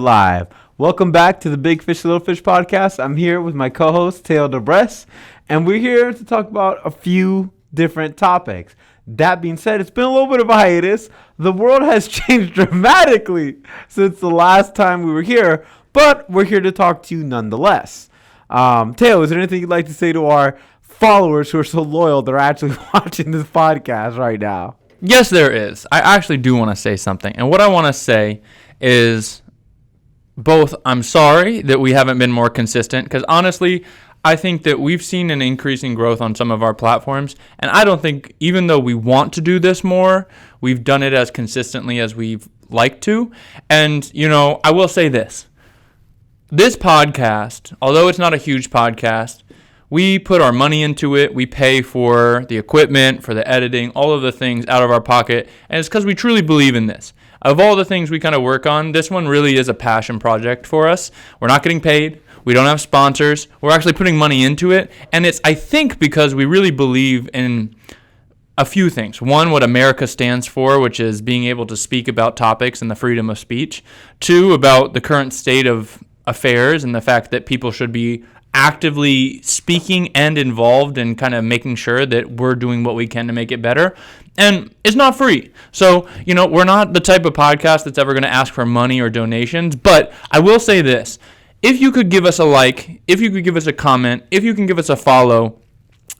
live. Welcome back to the Big Fish Little Fish podcast. I'm here with my co-host, Teo Debres, and we're here to talk about a few different topics. That being said, it's been a little bit of a hiatus. The world has changed dramatically since the last time we were here, but we're here to talk to you nonetheless. Teo, is there anything you'd like to say to our followers who are so loyal they're actually watching this podcast right now? Yes, there is. I actually do want to say something. And what I want to say is both I'm sorry that we haven't been more consistent, because honestly, I think that we've seen an increase in growth on some of our platforms. And I don't think, even though we want to do this more, we've done it as consistently as we've liked to. And, you know, I will say this. This podcast, although it's not a huge podcast, we put our money into it. We pay for the equipment, for the editing, all of the things out of our pocket. And it's because we truly believe in this. Of all the things we kind of work on, this one really is a passion project for us. We're not getting paid. We don't have sponsors. We're actually putting money into it. And it's, I think, because we really believe in a few things. One, what America stands for, which is being able to speak about topics and the freedom of speech. Two, about the current state of affairs and the fact that people should be actively speaking and involved and kind of making sure that we're doing what we can to make it better. And it's not free. So, you know, we're not the type of podcast that's ever going to ask for money or donations. But I will say this. If you could give us a like, if you could give us a comment, if you can give us a follow,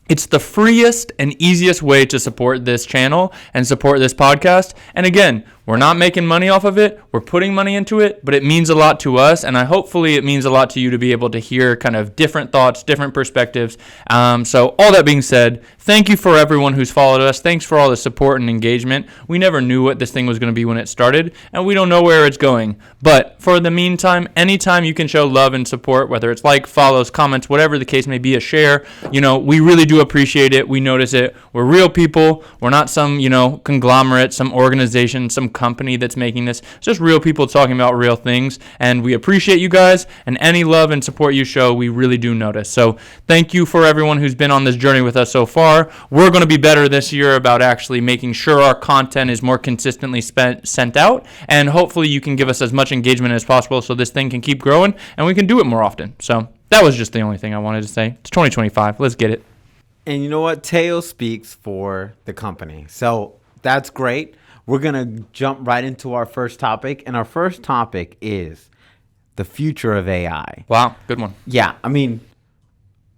it's the freest and easiest way to support this channel and support this podcast. And again, we're not making money off of it. We're putting money into it, but it means a lot to us. And hopefully it means a lot to you to be able to hear kind of different thoughts, different perspectives. So all that being said, thank you for everyone who's followed us. Thanks for all the support and engagement. We never knew what this thing was going to be when it started, and we don't know where it's going. But for the meantime, anytime you can show love and support, whether it's like, follows, comments, whatever the case may be, a share, you know, we really do appreciate it. We notice it. We're real people. We're not some, you know, conglomerate, some organization, some company that's making this. It's just real people talking about real things, and we appreciate you guys, and any love and support you show, we really do notice. So thank you for everyone who's been on this journey with us so far. We're going to be better this year about actually making sure our content is more consistently sent out, and hopefully you can give us as much engagement as possible so this thing can keep growing and we can do it more often. So that was just the only thing I wanted to say. It's 2025. Let's get it. And you know what? Teo speaks for the company. So that's great. We're going to jump right into our first topic. And our first topic is the future of AI. Wow, good one. Yeah, I mean,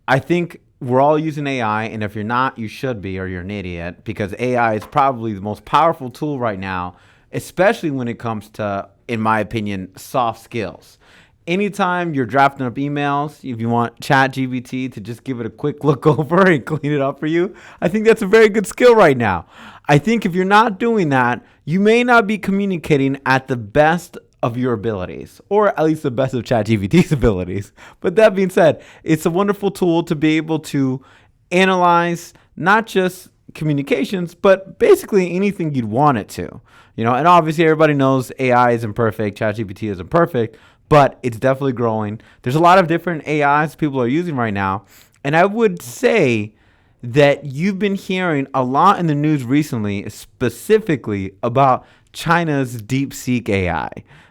I think we're all using AI. And if you're not, you should be, or you're an idiot. Because AI is probably the most powerful tool right now, especially when it comes to, in my opinion, soft skills. Anytime you're drafting up emails, if you want ChatGPT to just give it a quick look over and clean it up for you, I think that's a very good skill right now. I think if you're not doing that, you may not be communicating at the best of your abilities, or at least the best of ChatGPT's abilities. But that being said, it's a wonderful tool to be able to analyze not just communications, but basically anything you'd want it to. You know, and obviously everybody knows AI isn't perfect, ChatGPT isn't perfect, but it's definitely growing. There's a lot of different AIs people are using right now. And I would say that you've been hearing a lot in the news recently, specifically about China's DeepSeek AI.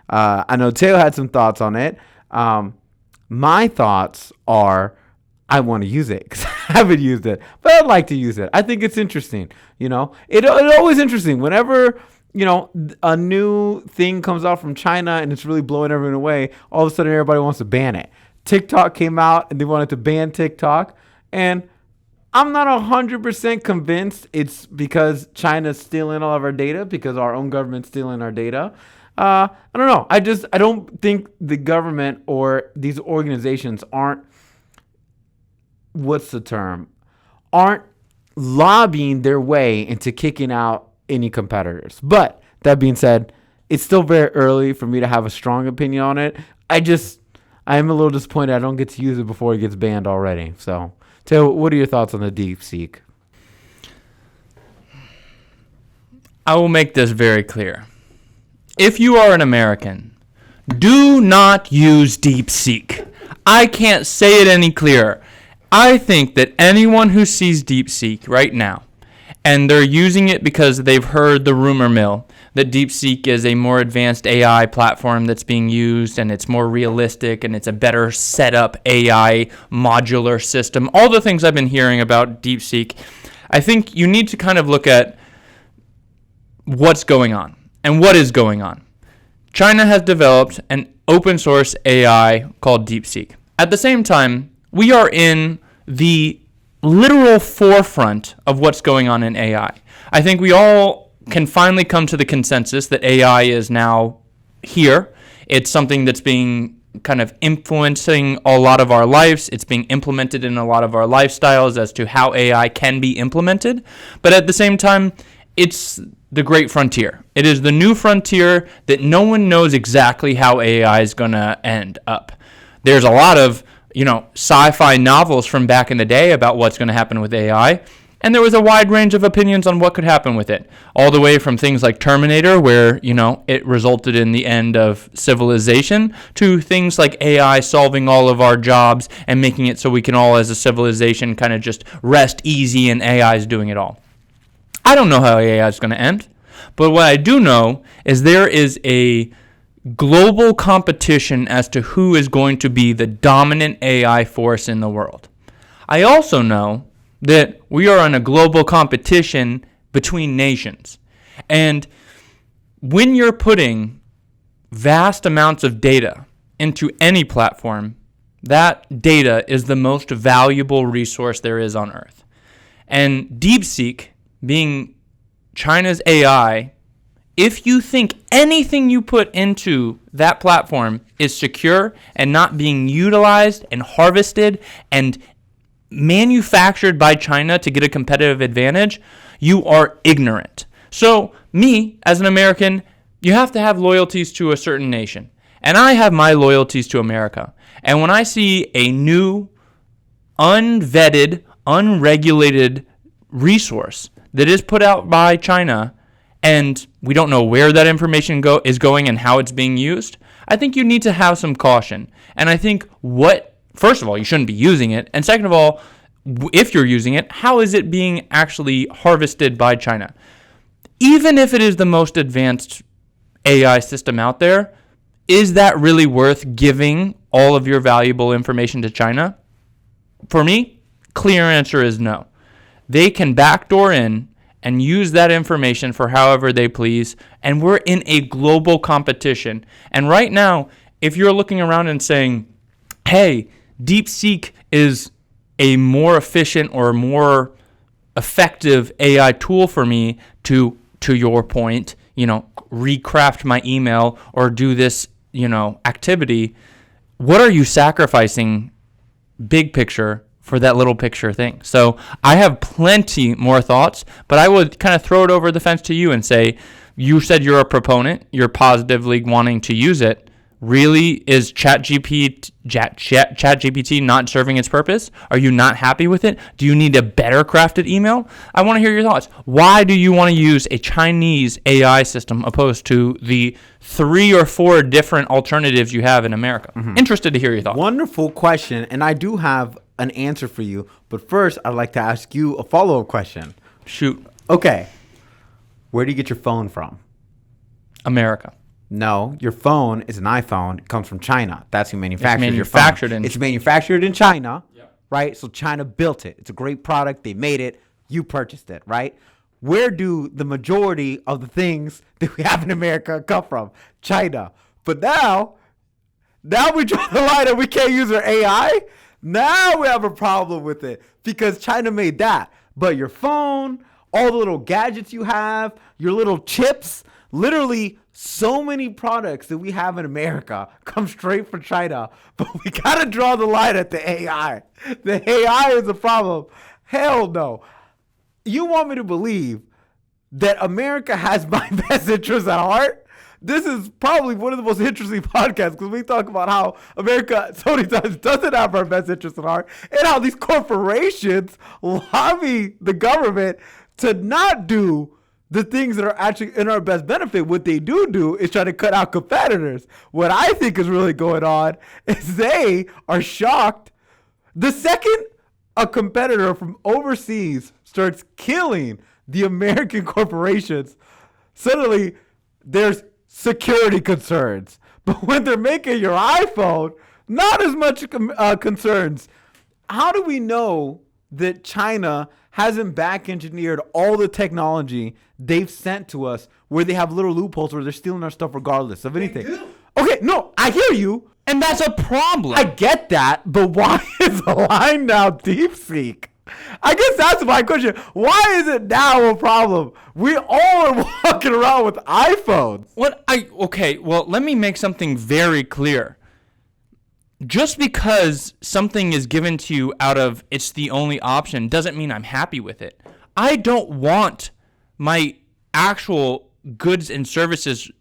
I know Teo had some thoughts on it. My thoughts are, I want to use it because I haven't used it, but I'd like to use it. I think it's interesting. You know, it's always interesting whenever, you know, a new thing comes out from China and it's really blowing everyone away. All of a sudden, everybody wants to ban it. TikTok came out and they wanted to ban TikTok. And I'm not 100% convinced it's because China's stealing all of our data, because our own government's stealing our data. I don't know. I don't think the government or these organizations aren't lobbying their way into kicking out any competitors. But that being said, it's still very early for me to have a strong opinion on it. I am a little disappointed I don't get to use it before it gets banned already. So, Teo, what are your thoughts on the DeepSeek? I will make this very clear. If you are an American, do not use DeepSeek. I can't say it any clearer. I think that anyone who sees DeepSeek right now, and they're using it because they've heard the rumor mill that DeepSeek is a more advanced AI platform that's being used, and it's more realistic, and it's a better set up AI modular system. All the things I've been hearing about DeepSeek, I think you need to kind of look at what's going on and what is going on. China has developed an open source AI called DeepSeek. At the same time, we are in the literal forefront of what's going on in AI. I think we all can finally come to the consensus that AI is now here. It's something that's being kind of influencing a lot of our lives. It's being implemented in a lot of our lifestyles as to how AI can be implemented. But at the same time, it's the great frontier. It is the new frontier that no one knows exactly how AI is going to end up. There's a lot of, sci-fi novels from back in the day about what's going to happen with AI, and there was a wide range of opinions on what could happen with it, all the way from things like Terminator, where, it resulted in the end of civilization, to things like AI solving all of our jobs and making it so we can all, as a civilization, kind of just rest easy and AI is doing it all. I don't know how AI is going to end, but what I do know is there is a global competition as to who is going to be the dominant AI force in the world. I also know that we are in a global competition between nations. And when you're putting vast amounts of data into any platform, that data is the most valuable resource there is on Earth. And DeepSeek, being China's AI, if you think anything you put into that platform is secure and not being utilized and harvested and manufactured by China to get a competitive advantage, you are ignorant. So me, as an American, you have to have loyalties to a certain nation. And I have my loyalties to America. And when I see a new, unvetted, unregulated resource that is put out by China, and we don't know where that information is going and how it's being used, I think you need to have some caution. And I think first of all, you shouldn't be using it. And second of all, if you're using it, how is it being actually harvested by China? Even if it is the most advanced AI system out there, is that really worth giving all of your valuable information to China? For me, clear answer is no. They can backdoor in and use that information for however they please, and we're in a global competition. And right now, if you're looking around and saying, hey, DeepSeek is a more efficient or more effective AI tool for me to your point, recraft my email or do this, activity, what are you sacrificing big picture for that little picture thing? So I have plenty more thoughts, but I would kind of throw it over the fence to you and say, you said you're a proponent, you're positively wanting to use it. Really, is ChatGPT not serving its purpose? Are you not happy with it? Do you need a better crafted email? I want to hear your thoughts. Why do you want to use a Chinese AI system opposed to the 3 or 4 different alternatives you have in America? Mm-hmm. Interested to hear your thoughts. Wonderful question, and I do have an answer for you. But first, I'd like to ask you a follow-up question. Shoot. Okay. Where do you get your phone from? America. No, your phone is an iPhone. It comes from China. That's who manufactures your phone. It's manufactured in China, right? So China built it. It's a great product. They made it. You purchased it, right? Where do the majority of the things that we have in America come from? China. But now we draw the line and we can't use our AI. Now we have a problem with it because China made that. But your phone, all the little gadgets you have, your little chips, literally so many products that we have in America come straight from China, but we got to draw the line at the AI. The AI is a problem. Hell no. You want me to believe that America has my best interests at heart? This is probably one of the most interesting podcasts because we talk about how America so many times doesn't have our best interests at heart and how these corporations lobby the government to not do the things that are actually in our best benefit. What they do is try to cut out competitors. What I think is really going on is they are shocked. The second a competitor from overseas starts killing the American corporations, suddenly there's security concerns. But when they're making your iPhone, not as much concerns. How do we know that China hasn't back engineered all the technology they've sent to us where they have little loopholes where they're stealing our stuff regardless of anything? Okay, no, I hear you. And that's a problem. I get that, but why is the line now DeepSeek? I guess that's my question. Why is it now a problem? We all are walking around with iPhones. Okay, well, let me make something very clear. Just because something is given to you out of it's the only option doesn't mean I'm happy with it. I don't want my actual goods and services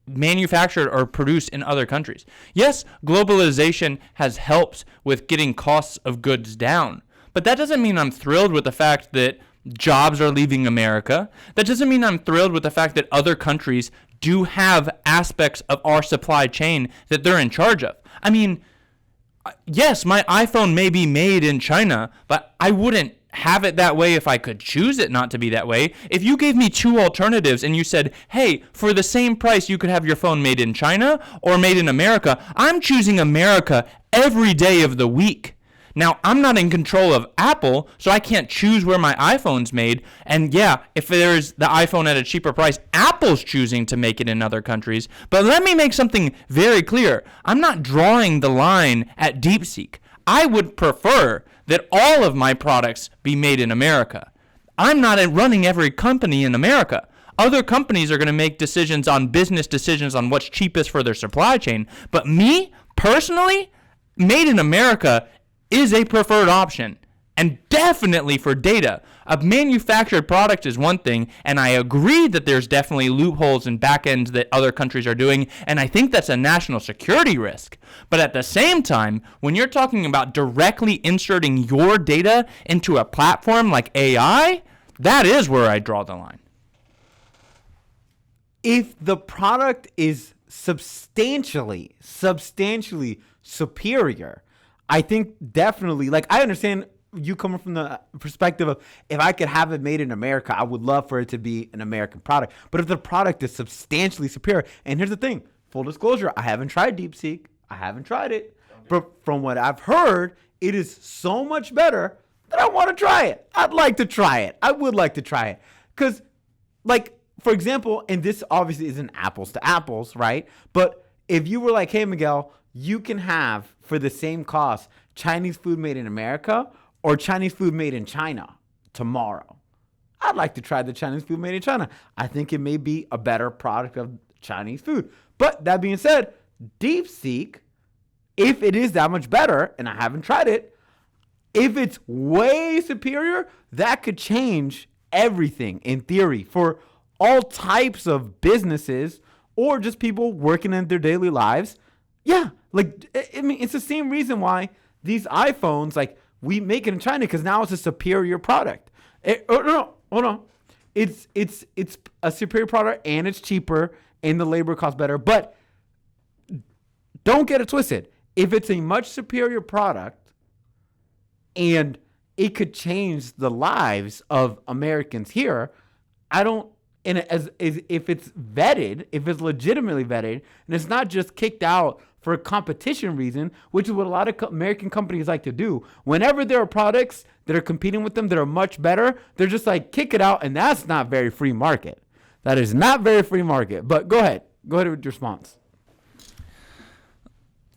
manufactured or produced in other countries. Yes, globalization has helped with getting costs of goods down, but that doesn't mean I'm thrilled with the fact that jobs are leaving America. That doesn't mean I'm thrilled with the fact that other countries do have aspects of our supply chain that they're in charge of. I mean, yes, my iPhone may be made in China, but I wouldn't have it that way if I could choose it not to be that way. If you gave me two alternatives and you said, hey, for the same price, you could have your phone made in China or made in America, I'm choosing America every day of the week. Now, I'm not in control of Apple, so I can't choose where my iPhone's made. And yeah, if there's the iPhone at a cheaper price, Apple's choosing to make it in other countries. But let me make something very clear. I'm not drawing the line at DeepSeek. I would prefer that all of my products be made in America. I'm not running every company in America. Other companies are going to make business decisions on what's cheapest for their supply chain. But me, personally, made in America is a preferred option. And definitely for data. A manufactured product is one thing, and I agree that there's definitely loopholes and back ends that other countries are doing, and I think that's a national security risk. But at the same time, when you're talking about directly inserting your data into a platform like AI, that is where I draw the line. If the product is substantially superior, I think definitely, like, I understand you coming from the perspective of if I could have it made in America, I would love for it to be an American product. But if the product is substantially superior, and here's the thing, full disclosure, I haven't tried DeepSeek. I haven't tried it. But from what I've heard, it is so much better that I want to try it. I'd like to try it. I would like to try it. Because, like, for example, and this obviously isn't apples to apples, right? But if you were like, hey, Miguel, you can have, for the same cost, Chinese food made in America or Chinese food made in China tomorrow. I'd like to try the Chinese food made in China. I think it may be a better product of Chinese food. But that being said, DeepSeek, if it is that much better, and I haven't tried it, if it's way superior, that could change everything in theory for all types of businesses or just people working in their daily lives. Yeah, like, I mean, it's the same reason why these iPhones, like, we make it in China because now it's a superior product. Hold on. It's a superior product and it's cheaper and the labor costs better. But don't get it twisted. If it's a much superior product and it could change the lives of Americans here, if it's vetted, if it's legitimately vetted, and it's not just kicked out for a competition reason, which is what a lot of American companies like to do. Whenever there are products that are competing with them that are much better, they're just like, kick it out, and that's not very free market. That is not very free market. But go ahead. Go ahead with your response.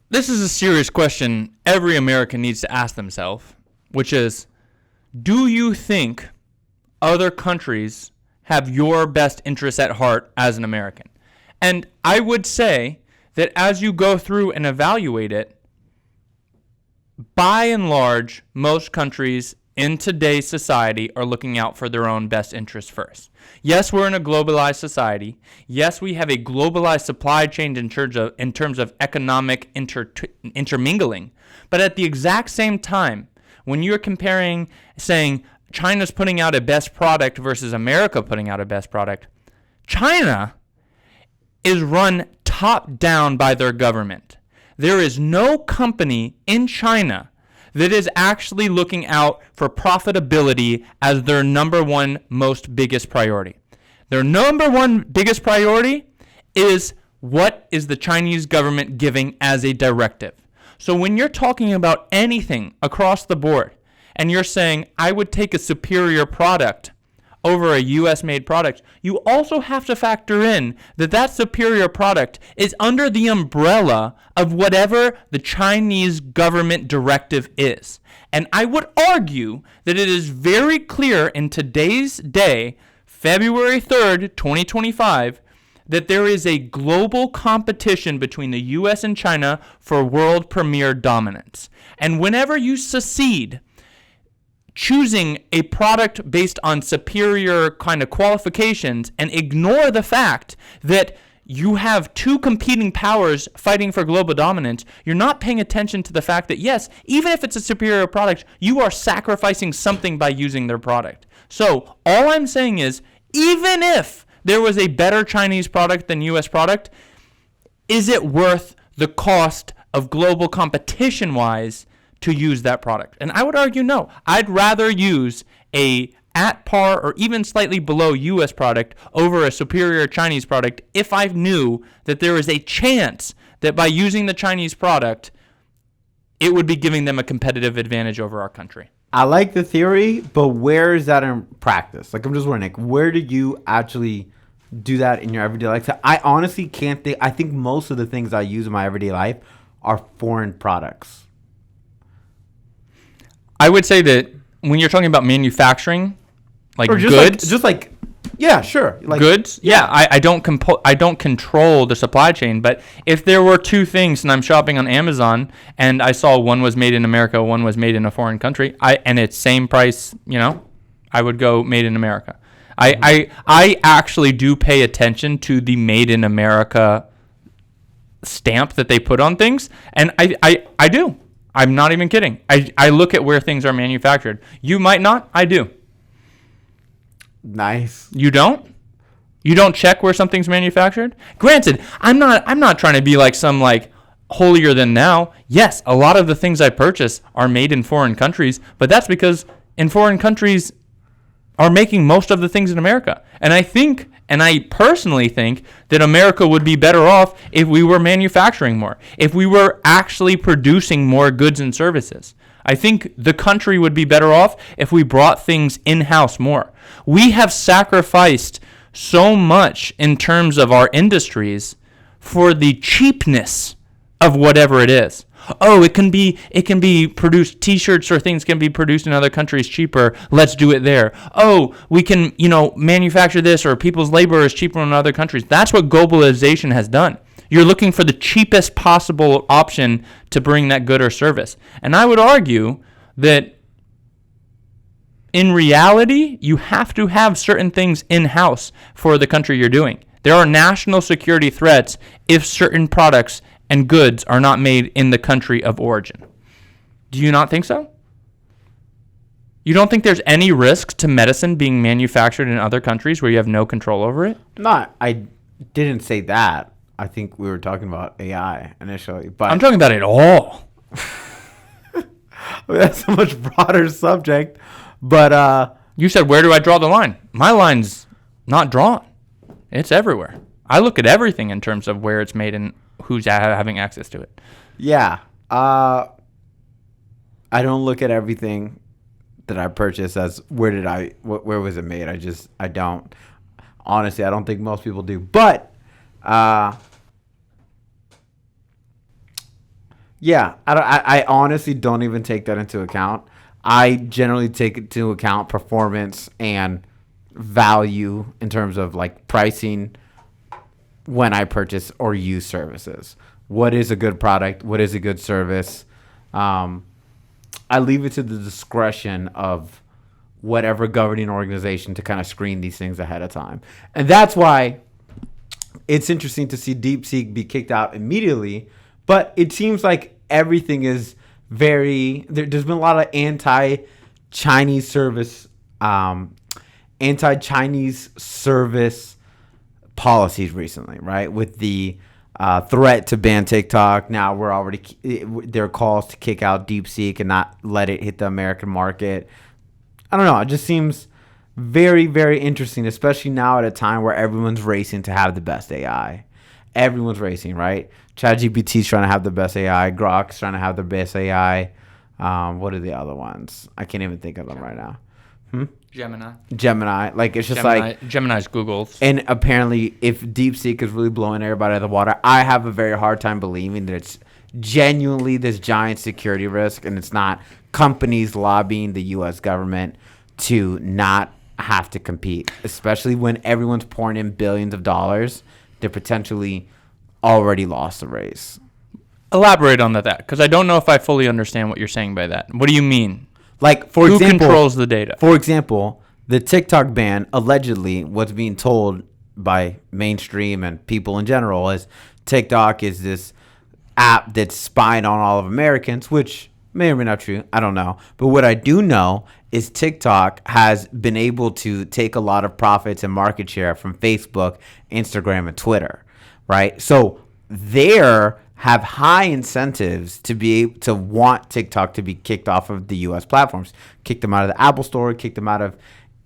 This is a serious question every American needs to ask themselves, which is, do you think other countries have your best interests at heart as an American? And I would say that as you go through and evaluate it, by and large, most countries in today's society are looking out for their own best interests first. Yes, we're in a globalized society. Yes, we have a globalized supply chain in terms of economic intermingling. But at the exact same time, when you're comparing, saying China's putting out a best product versus America putting out a best product, China is run top down by their government. There is no company in China that is actually looking out for profitability as their number one most biggest priority. Their number one biggest priority is what is the Chinese government giving as a directive. So when you're talking about anything across the board and you're saying, I would take a superior product over a U.S. made product, you also have to factor in that that superior product is under the umbrella of whatever the Chinese government directive is. And I would argue that it is very clear in today's day, February 3rd, 2025, that there is a global competition between the U.S. and China for world premier dominance. And whenever you secede, choosing a product based on superior kind of qualifications and ignore the fact that you have two competing powers fighting for global dominance, you're not paying attention to the fact that, yes, even if it's a superior product, you are sacrificing something by using their product. So all I'm saying is, even if there was a better Chinese product than U.S. product, is it worth the cost of global competition-wise to use that product? And I would argue no. I'd rather use a at par or even slightly below U.S. product over a superior Chinese product if I knew that there is a chance that by using the Chinese product, it would be giving them a competitive advantage over our country. I like the theory, but where is that in practice? Like, I'm just wondering, like, where do you actually do that in your everyday life? So I honestly can't think. I think most of the things I use in my everyday life are foreign products. I would say that when you're talking about manufacturing, like or just goods, just like, yeah, sure, like goods. Yeah, I don't control the supply chain. But if there were two things, and I'm shopping on Amazon, and I saw one was made in America, one was made in a foreign country, and it's same price, I would go made in America. I actually do pay attention to the made in America stamp that they put on things, and I do. I'm not even kidding. I look at where things are manufactured. You might not. I do. Nice. You don't? You don't check where something's manufactured? Granted, I'm not trying to be like some like holier than thou. Yes, a lot of the things I purchase are made in foreign countries, but that's because in foreign countries are making most of the things in America. And I personally think that America would be better off if we were manufacturing more, if we were actually producing more goods and services. I think the country would be better off if we brought things in-house more. We have sacrificed so much in terms of our industries for the cheapness of whatever it is. Oh, it can be produced, t-shirts or things can be produced in other countries cheaper. Let's do it there. Oh, we can, manufacture this, or people's labor is cheaper in other countries. That's what globalization has done. You're looking for the cheapest possible option to bring that good or service. And I would argue that in reality, you have to have certain things in-house for the country you're doing. There are national security threats if certain products and goods are not made in the country of origin. Do you not think so? You don't think there's any risk to medicine being manufactured in other countries where you have no control over it? No, I didn't say that. I think we were talking about AI initially, but I'm talking about it all. That's a much broader subject. But you said, where do I draw the line? My line's not drawn. It's everywhere. I look at everything in terms of where it's made and who's having access to it. Yeah. I don't look at everything that I purchase as where was it made? I don't. Honestly, I don't think most people do. But yeah, I honestly don't even take that into account. I generally take into account performance and value in terms of like pricing when I purchase or use services. What is a good product? What is a good service? I leave it to the discretion of whatever governing organization to kind of screen these things ahead of time. And that's why it's interesting to see DeepSeek be kicked out immediately. But it seems like everything is there's been a lot of anti-Chinese service policies recently, right? With the threat to ban TikTok. Now there are calls to kick out DeepSeek and not let it hit the American market. I don't know. It just seems Very, very interesting, especially now at a time where everyone's racing to have the best AI. Everyone's racing, right? ChatGPT's trying to have the best AI. Grok's trying to have the best AI. What are the other ones? I can't even think of them right now. Gemini. Like, it's just Gemini's Google's. And apparently, if DeepSeek is really blowing everybody out of the water, I have a very hard time believing that it's genuinely this giant security risk, and it's not companies lobbying the U.S. government to not have to compete, especially when everyone's pouring in billions of dollars. They're potentially already lost the race. Elaborate on that, because I don't know if I fully understand what you're saying by that. What do you mean? Like, who controls the data? For example, the TikTok ban, allegedly, what's being told by mainstream and people in general is TikTok is this app that's spying on all of Americans, which may or may not be true. I don't know. But what I do know is TikTok has been able to take a lot of profits and market share from Facebook, Instagram, and Twitter, right? So there have high incentives to be able to want TikTok to be kicked off of the U.S. platforms, kick them out of the Apple Store, kick them out of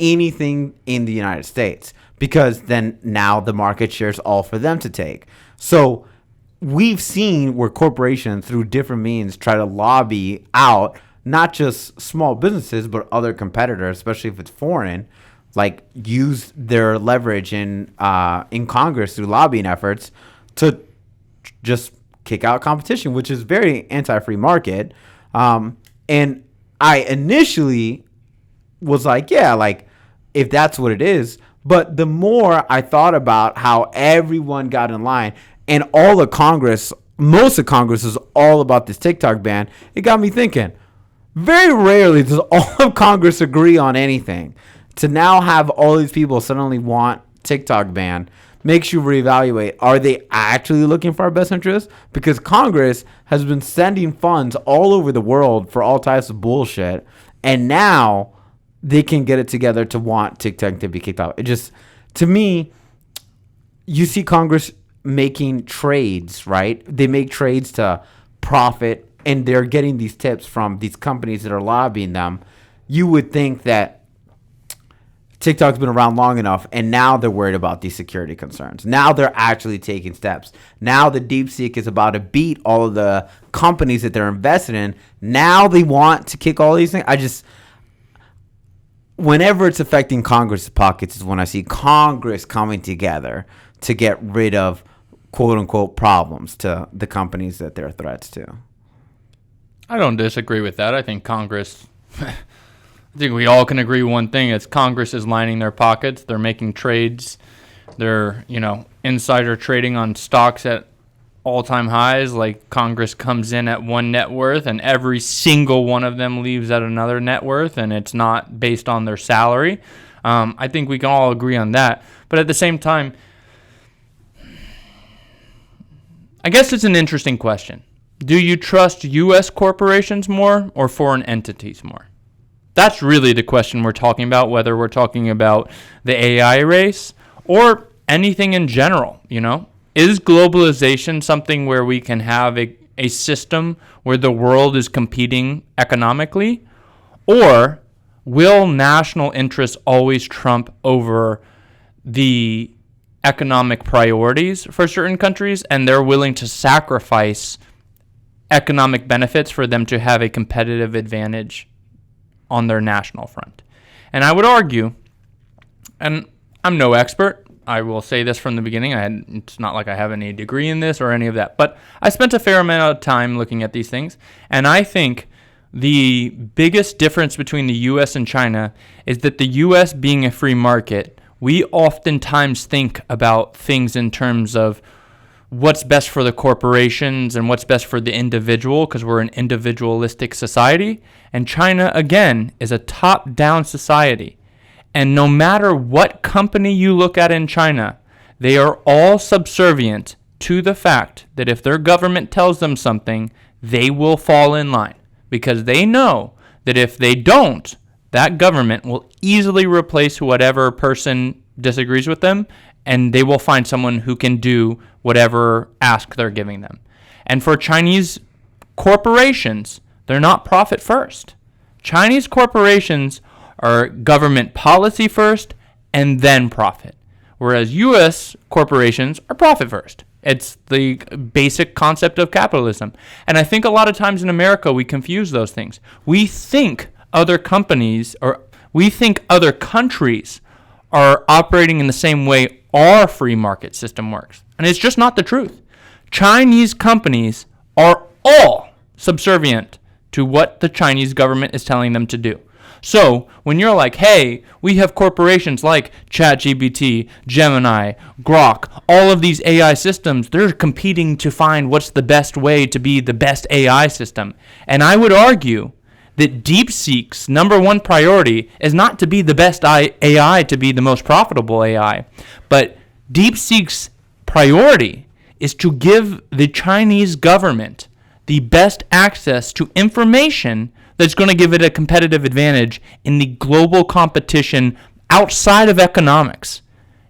anything in the United States, because then now the market share is all for them to take. So we've seen where corporations through different means try to lobby out not just small businesses, but other competitors, especially if it's foreign, like use their leverage in Congress through lobbying efforts to just kick out competition, which is very anti-free market. And I initially was like, yeah, like if that's what it is. But the more I thought about how everyone got in line and all of Congress, most of Congress is all about this TikTok ban, it got me thinking, very rarely does all of Congress agree on anything. To now have all these people suddenly want TikTok ban makes you reevaluate, are they actually looking for our best interest? Because Congress has been sending funds all over the world for all types of bullshit, and now they can get it together to want TikTok to be kicked out. It just, to me, you see Congress making trades, right? They make trades to profit, and they're getting these tips from these companies that are lobbying them. You would think that TikTok's been around long enough, and now they're worried about these security concerns. Now they're actually taking steps. Now the DeepSeek is about to beat all of the companies that they're invested in. Now they want to kick all these things. Whenever it's affecting Congress's pockets is when I see Congress coming together to get rid of quote-unquote problems to the companies that they're threats to. I don't disagree with that. I think Congress... I think we all can agree one thing. It's Congress is lining their pockets. They're making trades. They're, insider trading on stocks at all-time highs. Like Congress comes in at one net worth and every single one of them leaves at another net worth, and it's not based on their salary. I think we can all agree on that. But at the same time, I guess it's an interesting question. Do you trust U.S. corporations more or foreign entities more? That's really the question we're talking about, whether we're talking about the AI race or anything in general, Is globalization something where we can have a system where the world is competing economically? Or will national interests always trump over the economic priorities for certain countries, and they're willing to sacrifice economic benefits for them to have a competitive advantage on their national front? And I would argue, and I'm no expert, I will say this from the beginning, it's not like I have any degree in this or any of that, but I spent a fair amount of time looking at these things, and I think the biggest difference between the U.S. and China is that the U.S. being a free market, we oftentimes think about things in terms of what's best for the corporations and what's best for the individual, because we're an individualistic society. And China, again, is a top-down society. And no matter what company you look at in China, they are all subservient to the fact that if their government tells them something, they will fall in line. Because they know that if they don't, that government will easily replace whatever person disagrees with them, and they will find someone who can do whatever ask they're giving them. And for Chinese corporations, they're not profit first. Chinese corporations are government policy first and then profit, whereas U.S. corporations are profit first. It's the basic concept of capitalism. And I think a lot of times in America we confuse those things. We think other companies or we think other countries are operating in the same way our free market system works. And it's just not the truth. Chinese companies are all subservient to what the Chinese government is telling them to do. So when you're like, hey, we have corporations like ChatGPT, Gemini, Grok, all of these AI systems, they're competing to find what's the best way to be the best AI system. And I would argue that DeepSeek's number one priority is not to be the best AI, to be the most profitable AI, but DeepSeek's priority is to give the Chinese government the best access to information that's going to give it a competitive advantage in the global competition outside of economics,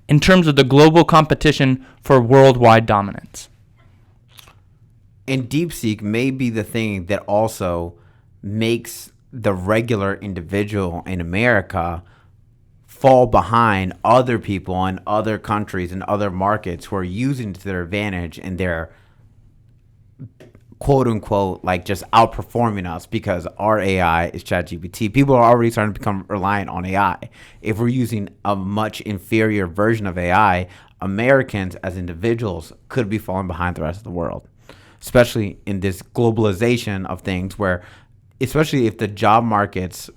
in terms of the global competition for worldwide dominance. And DeepSeek may be the thing that also makes the regular individual in America fall behind other people in other countries and other markets who are using it to their advantage, and they're quote unquote like just outperforming us because our AI is ChatGPT. People are already starting to become reliant on AI. If we're using a much inferior version of AI, Americans as individuals could be falling behind the rest of the world, especially in this globalization of things where, especially if the job markets,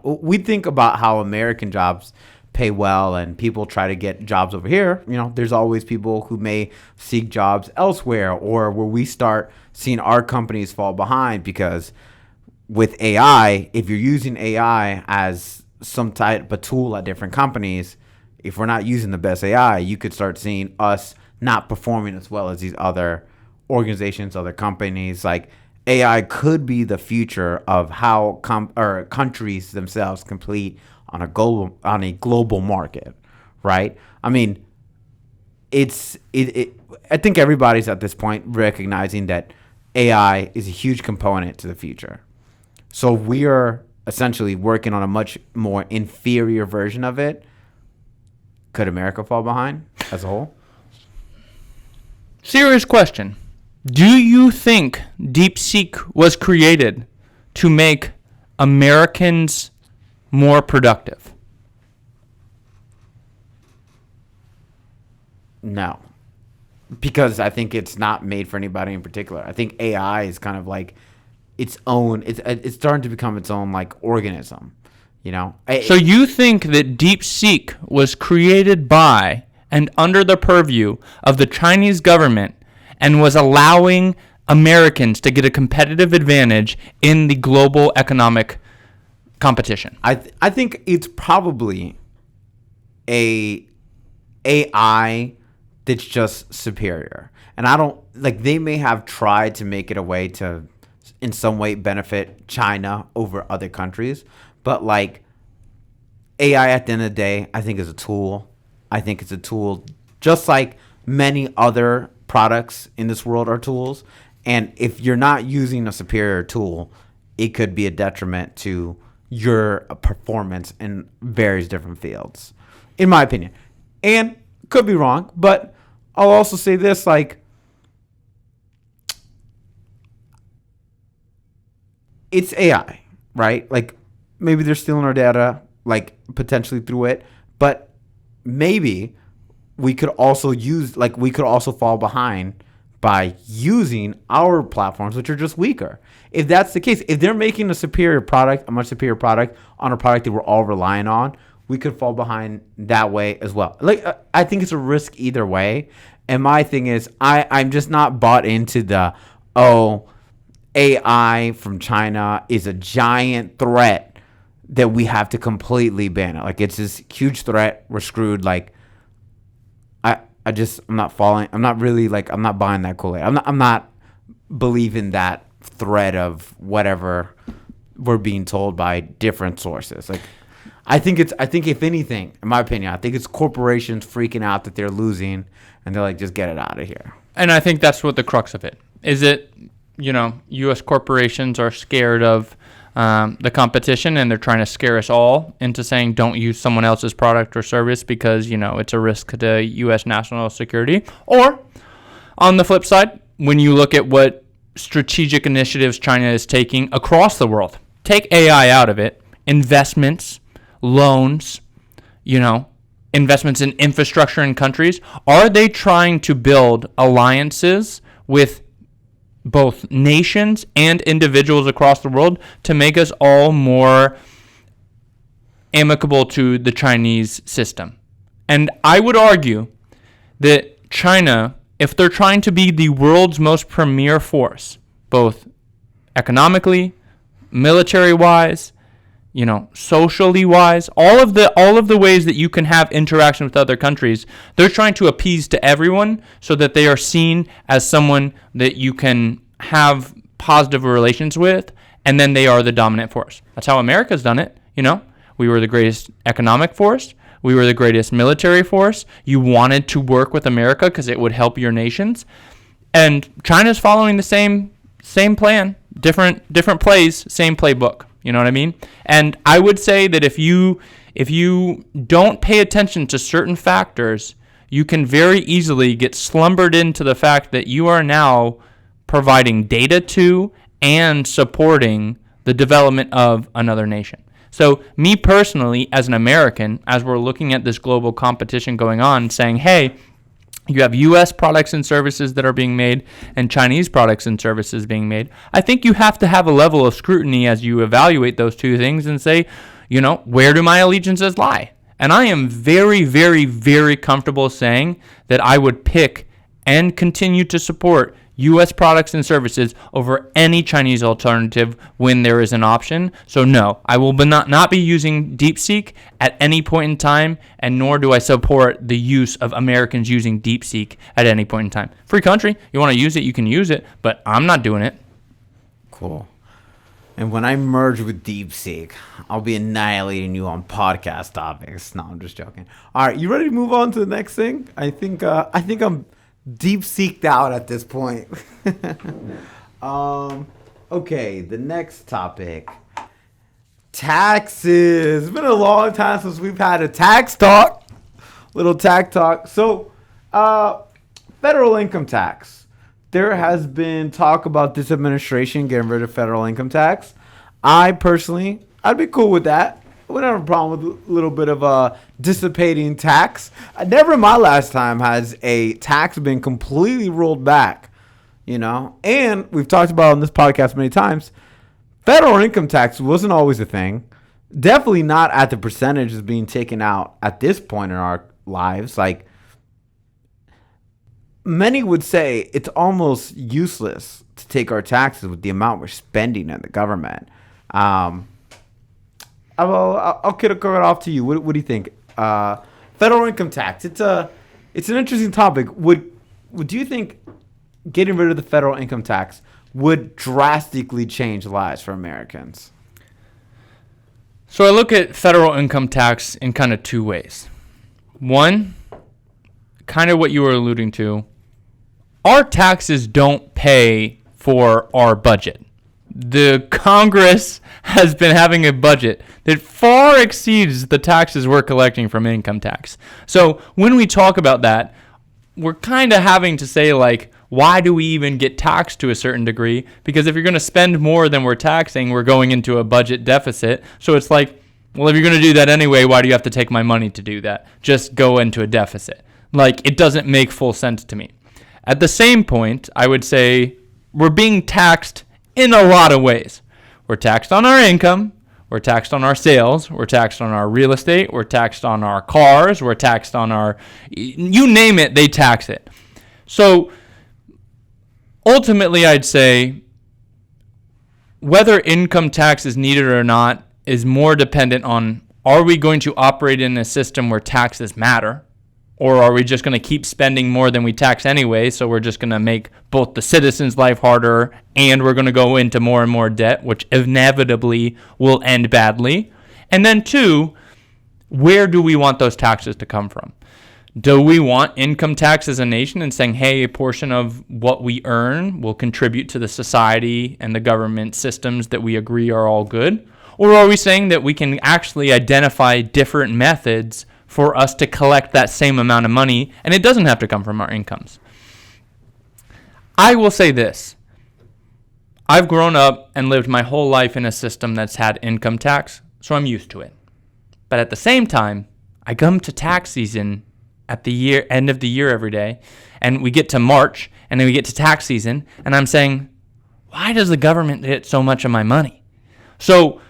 we think about how American jobs pay well and people try to get jobs over here. There's always people who may seek jobs elsewhere, or where we start seeing our companies fall behind because with AI, if you're using AI as some type of tool at different companies, if we're not using the best AI, you could start seeing us not performing as well as these other organizations, other companies. Like, AI could be the future of how countries themselves compete on a global market, right? I mean, I think everybody's at this point recognizing that AI is a huge component to the future. So we are essentially working on a much more inferior version of it. Could America fall behind as a whole? Serious question. Do you think DeepSeek was created to make Americans more productive? No, because I think it's not made for anybody in particular. I think AI is kind of like its own. It's starting to become its own like organism. So you think that DeepSeek was created by and under the purview of the Chinese government and was allowing Americans to get a competitive advantage in the global economic competition? I think it's probably a AI that's just superior. And I don't they may have tried to make it a way to in some way benefit China over other countries, but AI at the end of the day, I think is a tool. I think it's a tool just like many other products in this world are tools. And if you're not using a superior tool, it could be a detriment to your performance in various different fields, in my opinion. And could be wrong, but I'll also say this, it's AI, right? Maybe they're stealing our data, potentially through it, but maybe we could also fall behind by using our platforms, which are just weaker. If that's the case, if they're making a much superior product on a product that we're all relying on, we could fall behind that way as well. I think it's a risk either way. And my thing is, I'm just not bought into the, AI from China is a giant threat that we have to completely ban it. It's this huge threat. We're screwed. I'm not buying that Kool-Aid. I'm not believing that thread of whatever we're being told by different sources. I think if anything, in my opinion, I think it's corporations freaking out that they're losing, and they're just get it out of here. And I think that's what the crux of it is. U.S. corporations are scared of the competition, and they're trying to scare us all into saying don't use someone else's product or service because, it's a risk to U.S. national security. Or on the flip side, when you look at what strategic initiatives China is taking across the world, take AI out of it, investments, loans, investments in infrastructure in countries, are they trying to build alliances with both nations and individuals across the world to make us all more amicable to the Chinese system? And I would argue that China, if they're trying to be the world's most premier force, both economically, military-wise, socially wise, all of the ways that you can have interaction with other countries, they're trying to appease to everyone so that they are seen as someone that you can have positive relations with, and then they are the dominant force. That's how America's done it. We were the greatest economic force. We were the greatest military force. You wanted to work with America because it would help your nations. And China's following the same plan, different plays, same playbook. You know what I mean? And I would say that if you don't pay attention to certain factors, you can very easily get slumbered into the fact that you are now providing data to and supporting the development of another nation. So me personally, as an American, as we're looking at this global competition going on, saying, hey, you have U.S. products and services that are being made and Chinese products and services being made, I think you have to have a level of scrutiny as you evaluate those two things and say, where do my allegiances lie? And I am very, very, very comfortable saying that I would pick and continue to support U.S. products and services over any Chinese alternative when there is an option. So no, I will not be using DeepSeek at any point in time, and nor do I support the use of Americans using DeepSeek at any point in time. Free country, you want to use it, you can use it, but I'm not doing it. Cool. And when I merge with DeepSeek, I'll be annihilating you on podcast topics. No, I'm just joking. All right, you ready to move on to the next thing? I think I'm deep-seeked out at this point. Okay, the next topic. Taxes. It's been a long time since we've had a tax talk. Little tax talk. So, federal income tax. There has been talk about this administration getting rid of federal income tax. I'd be cool with that. I wouldn't have a problem with a little bit of a dissipating tax. Never in my last time has a tax been completely rolled back, And we've talked about on this podcast many times, federal income tax wasn't always a thing. Definitely not at the percentages being taken out at this point in our lives. Like, many would say it's almost useless to take our taxes with the amount we're spending in the government. I'll kick it off to you. What do you think? Federal income tax. It's an interesting topic. Do you think getting rid of the federal income tax would drastically change lives for Americans? So I look at federal income tax in kind of two ways. One, kind of what you were alluding to. Our taxes don't pay for our budget. The Congress has been having a budget that far exceeds the taxes we're collecting from income tax. So when we talk about that, we're kind of having to say, like, why do we even get taxed to a certain degree? Because if you're going to spend more than we're taxing, we're going into a budget deficit. So it's like, well, if you're going to do that anyway, why do you have to take my money to do that? Just go into a deficit. Like, it doesn't make full sense to me. At the same point, I would say we're being taxed in a lot of ways. We're taxed on our income. We're taxed on our sales. We're taxed on our real estate. We're taxed on our cars. We're taxed on our, you name it, they tax it. So ultimately, I'd say whether income tax is needed or not is more dependent on, are we going to operate in a system where taxes matter? Or are we just going to keep spending more than we tax anyway, so we're just going to make both the citizens' life harder and we're going to go into more and more debt, which inevitably will end badly? And then two, where do we want those taxes to come from? Do we want income tax as a nation and saying, hey, a portion of what we earn will contribute to the society and the government systems that we agree are all good? Or are we saying that we can actually identify different methods for us to collect that same amount of money, and it doesn't have to come from our incomes? I will say this. I've grown up and lived my whole life in a system that's had income tax, so I'm used to it. But at the same time, I come to tax season at the end of the year every day, and we get to March, and then we get to tax season, and I'm saying, why does the government get so much of my money? So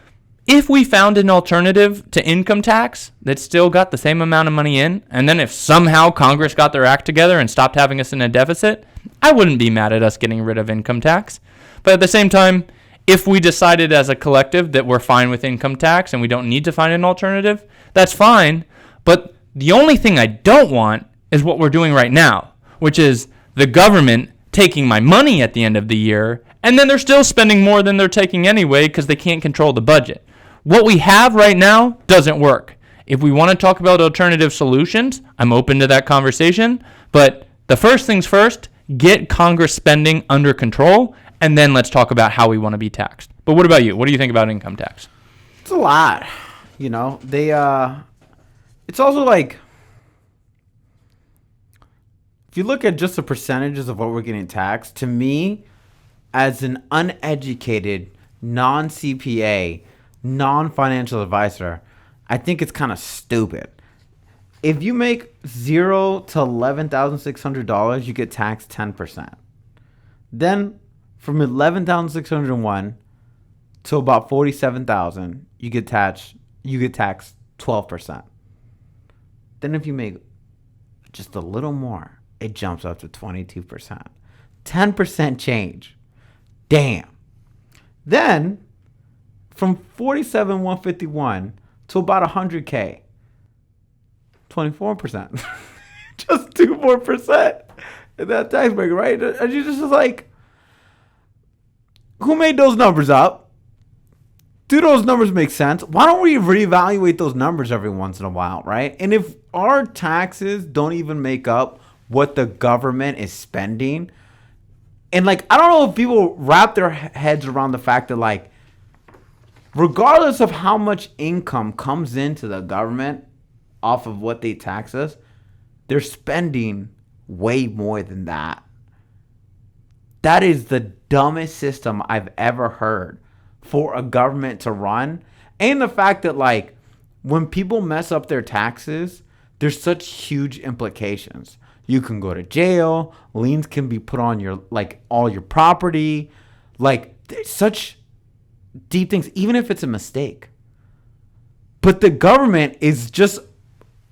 if we found an alternative to income tax that still got the same amount of money in, and then if somehow Congress got their act together and stopped having us in a deficit, I wouldn't be mad at us getting rid of income tax. But at the same time, if we decided as a collective that we're fine with income tax and we don't need to find an alternative, that's fine. But the only thing I don't want is what we're doing right now, which is the government taking my money at the end of the year, and then they're still spending more than they're taking anyway because they can't control the budget. What we have right now doesn't work. If we want to talk about alternative solutions, I'm open to that conversation. But the first things first, get Congress spending under control, and then let's talk about how we want to be taxed. But what about you? What do you think about income tax? It's a lot. You know, it's also like, if you look at just the percentages of what we're getting taxed, to me, as an uneducated, non-CPA, non-financial advisor, I think it's kind of stupid. If you make $0 to $11,600, you get taxed 10%. Then from 11,601 to about 47,000, you get taxed 12%. Then if you make just a little more, it jumps up to 22%. 10% change. Damn. Then from 47,151 to about 100K, 24%. Just 2 more percent in that tax break, right? And you just like, who made those numbers up? Do those numbers make sense? Why don't we reevaluate those numbers every once in a while, right? And if our taxes don't even make up what the government is spending, and like, I don't know if people wrap their heads around the fact that like, regardless of how much income comes into the government off of what they tax us, they're spending way more than that. That is the dumbest system I've ever heard for a government to run. And the fact that like, when people mess up their taxes, there's such huge implications. You can go to jail, liens can be put on your, like, all your property. Like, there's such deep things, even if it's a mistake. But the government is just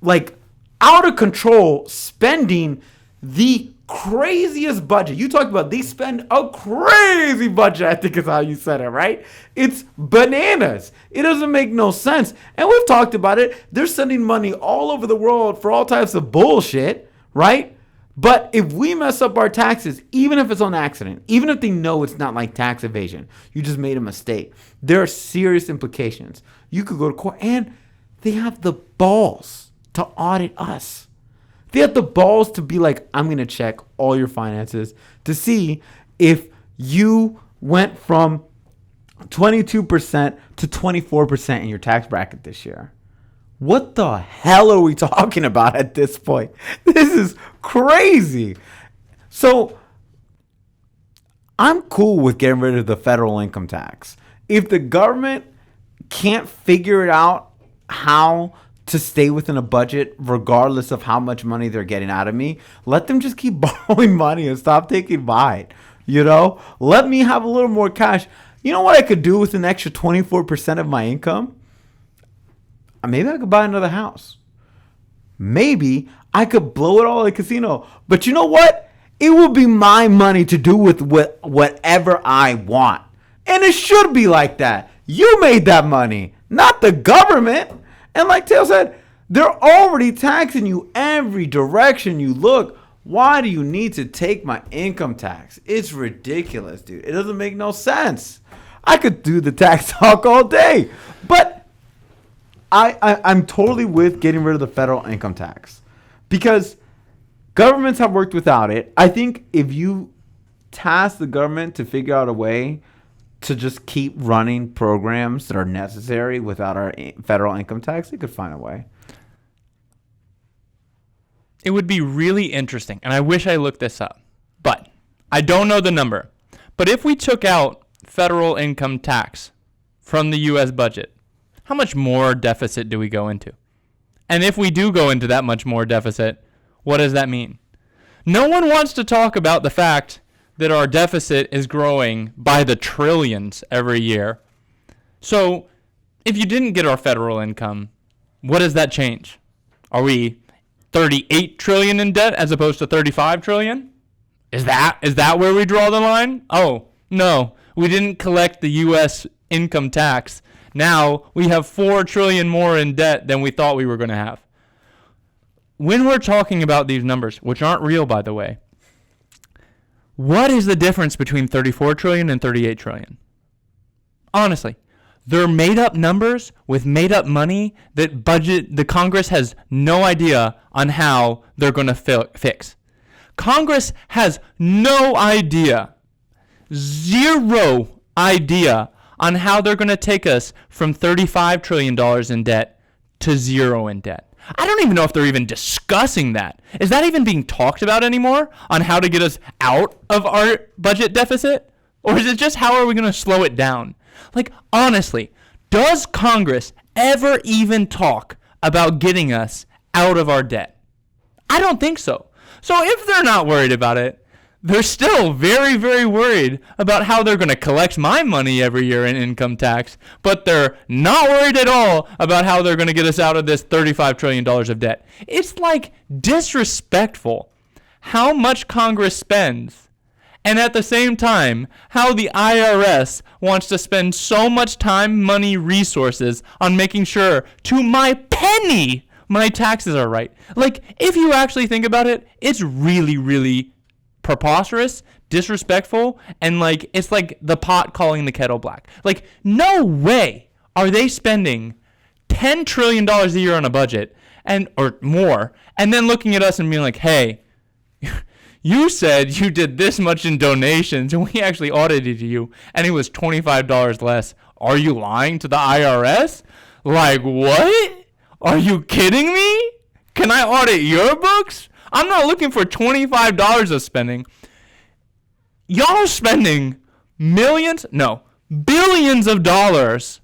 like out of control, spending the craziest budget. You talked about they spend a crazy budget, I think is how you said it, right? It's bananas. It doesn't make no sense. And we've talked about it. They're sending money all over the world for all types of bullshit, right? But if we mess up our taxes, even if it's on accident, even if they know it's not like tax evasion, you just made a mistake, there are serious implications. You could go to court, and they have the balls to audit us. They have the balls to be like, I'm going to check all your finances to see if you went from 22% to 24% in your tax bracket this year. What the hell are we talking about at this point? This is crazy. So I'm cool with getting rid of the federal income tax. If the government can't figure it out how to stay within a budget, regardless of how much money they're getting out of me, let them just keep borrowing money and stop taking mine. You know, let me have a little more cash. You know what I could do with an extra 24% of my income? Maybe I could buy another house. Maybe I could blow it all at a casino. But you know what? It will be my money to do with whatever I want. And it should be like that. You made that money, not the government. And like Tail said, they're already taxing you every direction you look. Why do you need to take my income tax? It's ridiculous, dude. It doesn't make no sense. I could do the tax talk all day. But I'm totally with getting rid of the federal income tax. because governments have worked without it. I think if you task the government to figure out a way to just keep running programs that are necessary without our federal income tax, they could find a way. It would be really interesting, and I wish I looked this up, but I don't know the number. But if we took out federal income tax from the U.S. budget, how much more deficit do we go into? And if we do go into that much more deficit, what does that mean? No one wants to talk about the fact that our deficit is growing by the trillions every year. So if you didn't get our federal income, what does that change? Are we 38 trillion in debt as opposed to 35 trillion? Is that where we draw the line? Oh, no. We didn't collect the U.S. income tax. Now we have 4 trillion more in debt than we thought we were going to have. When we're talking about these numbers, which aren't real, by the way, what is the difference between 34 trillion and 38 trillion? Honestly, they're made up numbers with made up money that the Congress has no idea on how they're going to fix. Congress has no idea, zero idea on how they're going to take us from $35 trillion in debt to zero in debt. I don't even know if they're even discussing that. Is that even being talked about anymore on how to get us out of our budget deficit? Or is it just how are we going to slow it down? Like, honestly, does Congress ever even talk about getting us out of our debt? I don't think so. So if they're not worried about it, they're still very, very worried about how they're going to collect my money every year in income tax, but they're not worried at all about how they're going to get us out of this $35 trillion of debt. It's like disrespectful how much Congress spends, and at the same time, how the IRS wants to spend so much time, money, resources on making sure, to my penny, my taxes are right. Like, if you actually think about it, it's really, really preposterous, disrespectful, and like it's like the pot calling the kettle black. Like, no way are they spending $10 trillion a year on a budget or more, and then looking at us and being like, hey, you said you did this much in donations and we actually audited you and it was $25 less. Are you lying to the IRS? Like, what? Are you kidding me? Can I audit your books? I'm not looking for $25 of spending. Y'all are spending billions of dollars.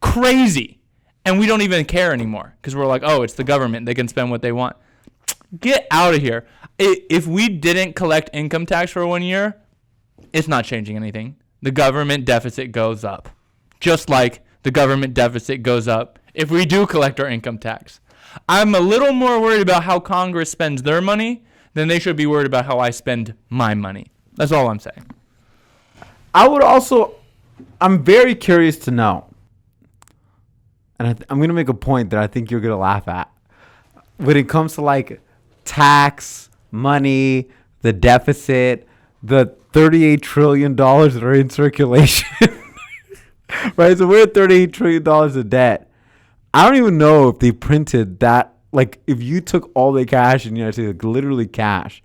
Crazy. And we don't even care anymore because we're like, oh, it's the government. They can spend what they want. Get out of here. If we didn't collect income tax for 1 year, it's not changing anything. The government deficit goes up. Just like the government deficit goes up if we do collect our income tax. I'm a little more worried about how Congress spends their money than they should be worried about how I spend my money. That's all I'm saying. I'm very curious to know, and I'm going to make a point that I think you're going to laugh at. When it comes to like tax, money, the deficit, the $38 trillion that are in circulation, right? So we're at $38 trillion of debt. I don't even know if they printed that. Like, if you took all the cash in the United States, like literally cash,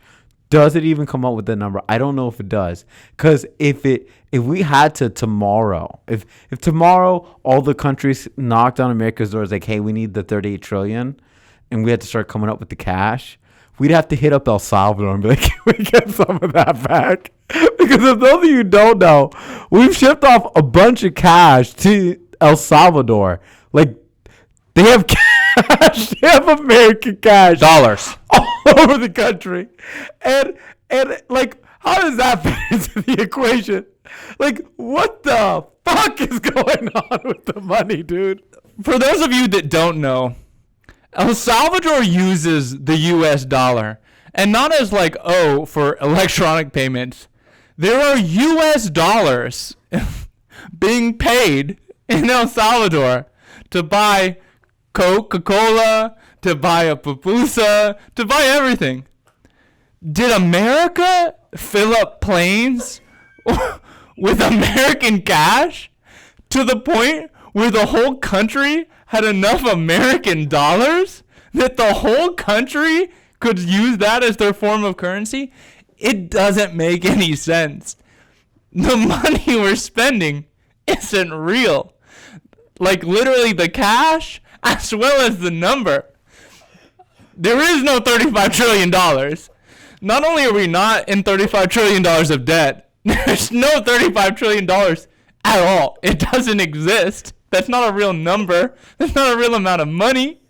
does it even come up with that number? I don't know if it does. Because if we had to tomorrow, if tomorrow all the countries knocked on America's doors like, hey, we need the 38 trillion, and we had to start coming up with the cash, we'd have to hit up El Salvador and be like, can we get some of that back? Because if those of you don't know, we've shipped off a bunch of cash to El Salvador. Like, they have cash. They have American cash. Dollars. All over the country. And like, how does that fit into the equation? Like, what the fuck is going on with the money, dude? For those of you that don't know, El Salvador uses the U.S. dollar. And not as like, oh, for electronic payments. There are U.S. dollars being paid in El Salvador to buy Coca-Cola, to buy a pupusa, to buy everything. Did America fill up planes with American cash to the point where the whole country had enough American dollars that the whole country could use that as their form of currency, it doesn't make any sense. The money we're spending isn't real. Like literally the cash as well as the number. There is no $35 trillion. Not only are we not in $35 trillion of debt, there's no $35 trillion at all. It doesn't exist. That's not a real number. That's not a real amount of money.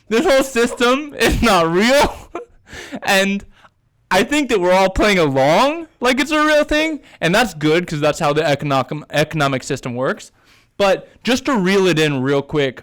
This whole system is not real. And I think that we're all playing along like it's a real thing. And that's good because that's how the economic system works. But just to reel it in real quick,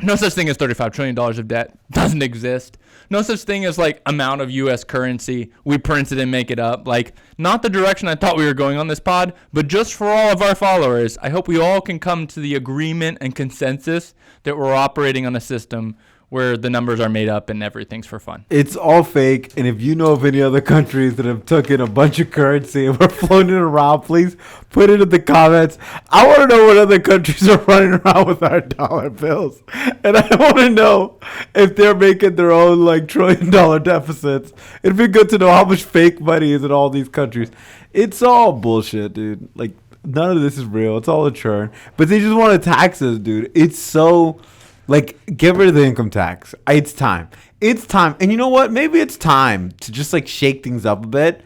no such thing as $35 trillion of debt. Doesn't exist. No such thing as like amount of U.S. currency. We print it and make it up. Like, not the direction I thought we were going on this pod, but just for all of our followers, I hope we all can come to the agreement and consensus that we're operating on a system where the numbers are made up and everything's for fun. It's all fake. And if you know of any other countries that have taken a bunch of currency and we're floating it around, please put it in the comments. I want to know what other countries are running around with our dollar bills. And I want to know if they're making their own like $1 trillion deficits. It'd be good to know how much fake money is in all these countries. It's all bullshit, dude. Like, none of this is real. It's all a churn. But they just want to tax us, dude. It's so... Like, get rid of the income tax. It's time. It's time. And you know what? Maybe it's time to just, like, shake things up a bit.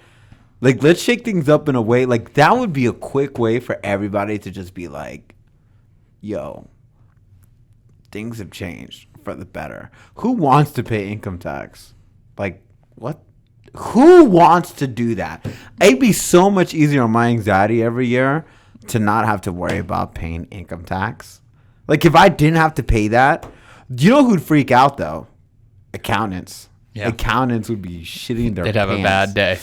Like, let's shake things up in a way. Like, that would be a quick way for everybody to just be like, yo, things have changed for the better. Who wants to pay income tax? Like, what? Who wants to do that? It'd be so much easier on my anxiety every year to not have to worry about paying income tax. Like, if I didn't have to pay that, do you know who'd freak out, though? Accountants. Yeah. Accountants would be shitting their pants. They'd have a bad day.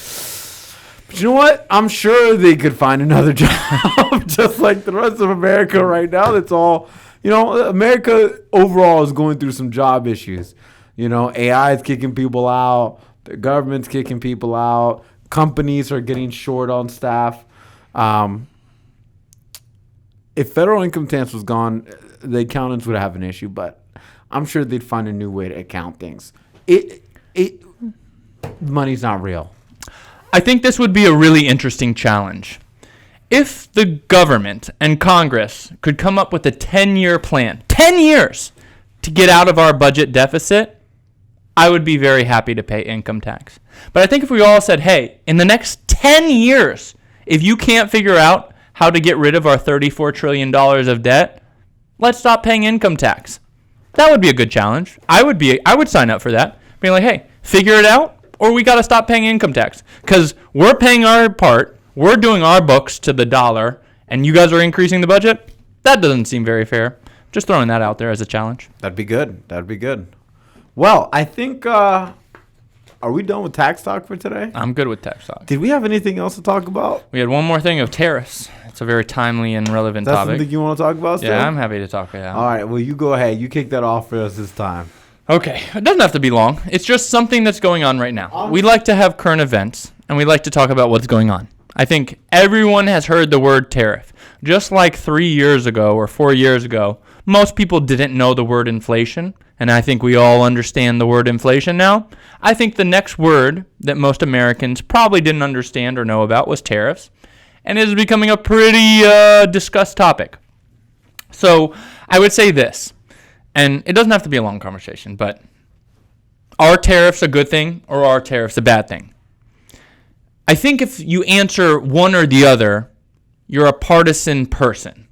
But you know what? I'm sure they could find another job, just like the rest of America right now. That's all, you know, America overall is going through some job issues. You know, AI is kicking people out. The government's kicking people out. Companies are getting short on staff. If federal income tax was gone, the accountants would have an issue, but I'm sure they'd find a new way to account things. Money's not real. I think this would be a really interesting challenge. If the government and Congress could come up with a 10-year plan, 10 years to get out of our budget deficit, I would be very happy to pay income tax. But I think if we all said, hey, in the next 10 years, if you can't figure out how to get rid of our $34 trillion of debt, let's stop paying income tax. That would be a good challenge. I would sign up for that. Being like, hey, figure it out, or we got to stop paying income tax. Because we're paying our part, we're doing our books to the dollar, and you guys are increasing the budget? That doesn't seem very fair. Just throwing that out there as a challenge. That'd be good. That'd be good. Well, I think, are we done with tax talk for today? I'm good with tax talk. Did we have anything else to talk about? We had one more thing of tariffs. It's a very timely and relevant topic. That's something you want to talk about still? Yeah, I'm happy to talk about it. All right, well, you go ahead. You kick that off for us this time. Okay, it doesn't have to be long. It's just something that's going on right now. We like to have current events, and we like to talk about what's going on. I think everyone has heard the word tariff. Just like 3 years ago or 4 years ago, most people didn't know the word inflation, and I think we all understand the word inflation now. I think the next word that most Americans probably didn't understand or know about was tariffs, and it is becoming a pretty discussed topic. So I would say this, and it doesn't have to be a long conversation, but are tariffs a good thing or are tariffs a bad thing? I think if you answer one or the other, you're a partisan person,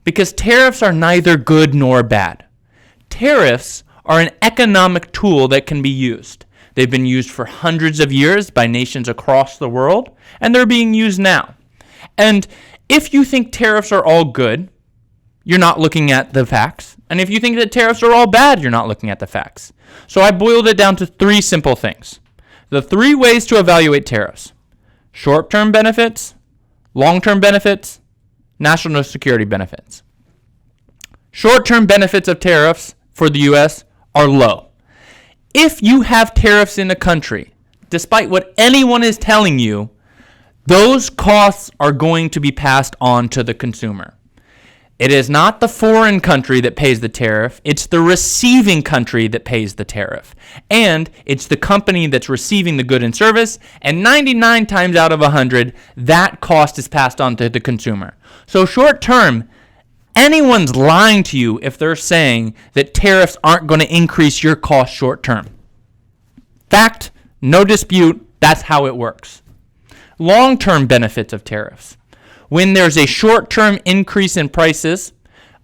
because tariffs are neither good nor bad. Tariffs are an economic tool that can be used. They've been used for hundreds of years by nations across the world, and they're being used now. And if you think tariffs are all good, you're not looking at the facts. And if you think that tariffs are all bad, you're not looking at the facts. So I boiled it down to 3 simple things. The 3 ways to evaluate tariffs: short-term benefits, long-term benefits, national security benefits. Short-term benefits of tariffs for the U.S. are low. If you have tariffs in a country, despite what anyone is telling you, those costs are going to be passed on to the consumer. It is not the foreign country that pays the tariff. It's the receiving country that pays the tariff. And it's the company that's receiving the good and service. And 99 times out of 100, that cost is passed on to the consumer. So short term, anyone's lying to you if they're saying that tariffs aren't going to increase your cost short term. Fact, no dispute, that's how it works. Long-term benefits of tariffs. When there's a short-term increase in prices,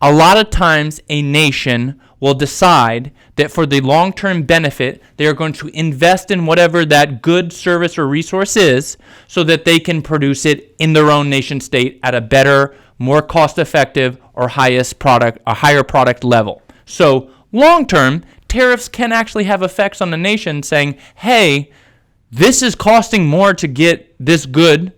a lot of times a nation will decide that for the long-term benefit, they are going to invest in whatever that good, service, or resource is so that they can produce it in their own nation state at a better, more cost-effective, or higher product level. So long-term, tariffs can actually have effects on the nation saying, hey, this is costing more to get this good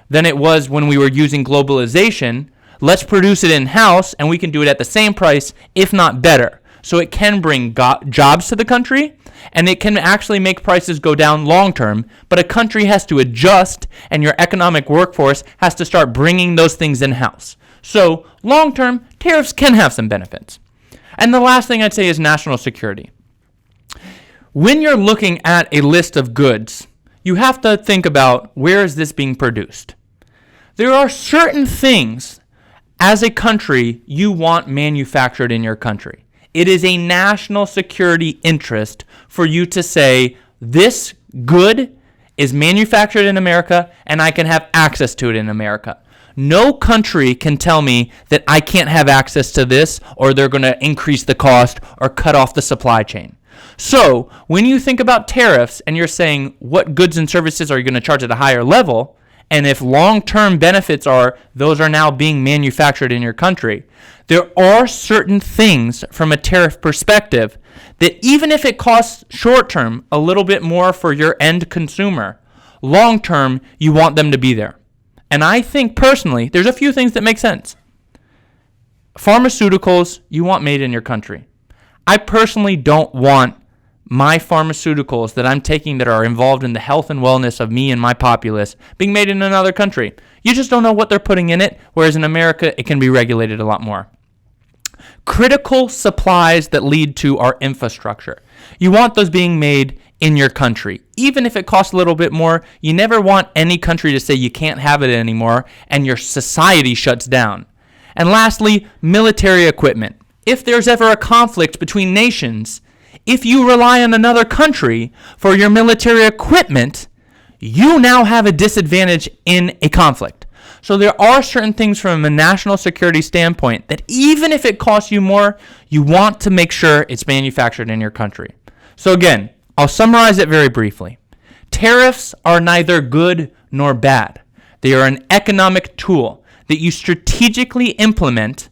than it was when we were using globalization. Let's produce it in-house, and we can do it at the same price, if not better. So it can bring jobs to the country, and it can actually make prices go down long-term, but a country has to adjust, and your economic workforce has to start bringing those things in-house. So long-term, tariffs can have some benefits. And the last thing I'd say is national security. When you're looking at a list of goods, you have to think about where is this being produced. There are certain things as a country you want manufactured in your country. It is a national security interest for you to say this good is manufactured in America and I can have access to it in America. No country can tell me that I can't have access to this or they're going to increase the cost or cut off the supply chain. So when you think about tariffs and you're saying what goods and services are you going to charge at a higher level, and if long-term benefits are those are now being manufactured in your country, there are certain things from a tariff perspective that even if it costs short-term a little bit more for your end consumer, long-term you want them to be there. And I think personally there's a few things that make sense. Pharmaceuticals you want made in your country. I personally don't want my pharmaceuticals that I'm taking that are involved in the health and wellness of me and my populace being made in another country. You just don't know what they're putting in it, whereas in America, it can be regulated a lot more. Critical supplies that lead to our infrastructure. You want those being made in your country. Even if it costs a little bit more, you never want any country to say you can't have it anymore and your society shuts down. And lastly, military equipment. If there's ever a conflict between nations, if you rely on another country for your military equipment, you now have a disadvantage in a conflict. So there are certain things from a national security standpoint that even if it costs you more, you want to make sure it's manufactured in your country. So again, I'll summarize it very briefly. Tariffs are neither good nor bad. They are an economic tool that you strategically implement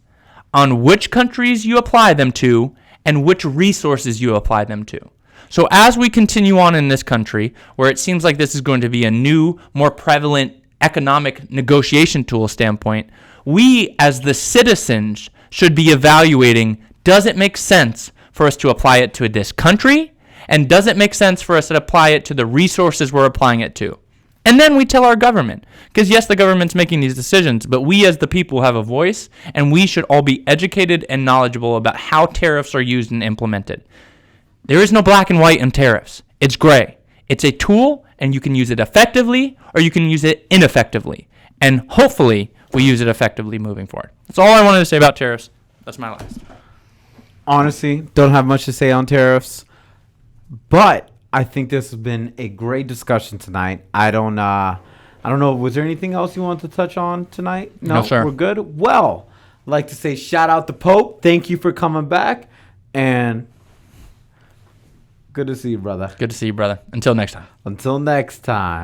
on which countries you apply them to and which resources you apply them to. So as we continue on in this country, where it seems like this is going to be a new, more prevalent economic negotiation tool standpoint, we as the citizens should be evaluating, does it make sense for us to apply it to this country? And does it make sense for us to apply it to the resources we're applying it to? And then we tell our government, because yes, the government's making these decisions, but we as the people have a voice, and we should all be educated and knowledgeable about how tariffs are used and implemented. There is no black and white in tariffs. It's gray. It's a tool, and you can use it effectively, or you can use it ineffectively. And hopefully, we use it effectively moving forward. That's all I wanted to say about tariffs. That's my last. Honestly, don't have much to say on tariffs, but I think this has been a great discussion tonight. I don't know. Was there anything else you want to touch on tonight? No, sir. We're good. Well, I'd like to say shout out to Pope. Thank you for coming back, and good to see you, brother. Good to see you, brother. Until next time. Until next time.